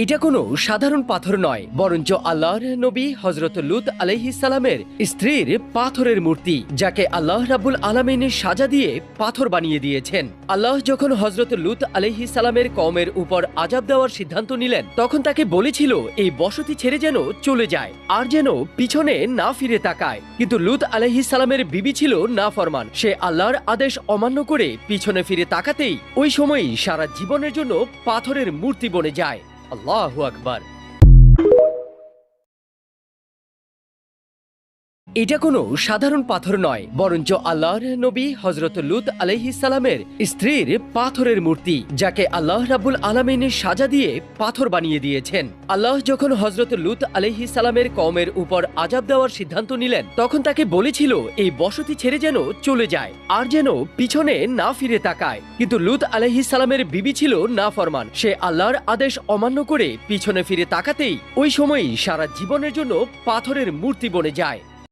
এটা কোনো সাধারণ পাথর নয়, বরঞ্চ আল্লাহর নবী হযরত লূত আলাইহিস সালামের স্ত্রীর পাথরের মূর্তি, যাকে আল্লাহ রাব্বুল আলামিন সাজা দিয়ে পাথর বানিয়ে দিয়েছেন। আল্লাহ যখন হযরত লূত আলাইহিস সালামের কওমের উপর আযাব দেওয়ার সিদ্ধান্ত নিলেন, তখন তাকে বলেছিল এই বসতি ছেড়ে যেন চলে যায় আর যেন পিছনে না ফিরে তাকায়। কিন্তু লূত আলাইহিস সালামের বিবি ছিল নাফরমান। সে আল্লাহর আদেশ অমান্য করে পিছনে ফিরে তাকাতেই ওই সময়ই সারা জীবনের জন্য পাথরের মূর্তি বনে যায়। আল্লাহু আকবার। এটা কোনো সাধারণ পাথর নয়, বরঞ্চ আল্লাহর নবী হযরত লূত আলাইহিস সালামের স্ত্রীর পাথরের মূর্তি, যাকে আল্লাহ রাব্বুল আলামিন সাজা দিয়ে পাথর বানিয়ে দিয়েছেন। আল্লাহ যখন হযরত লূত আলাইহিস সালামের কওমের উপর আযাব দেওয়ার সিদ্ধান্ত নিলেন, তখন তাকে বলেছিল এই বসতি ছেড়ে যেন চলে যায় আর যেন পিছনে না ফিরে তাকায়। কিন্তু লূত আলাইহিস সালামের বিবি ছিল নাফরমান। সে আল্লাহর আদেশ অমান্য করে পিছনে ফিরে তাকাতেই ওই সময়ই সারা জীবনের জন্য পাথরের মূর্তি বনে যায়।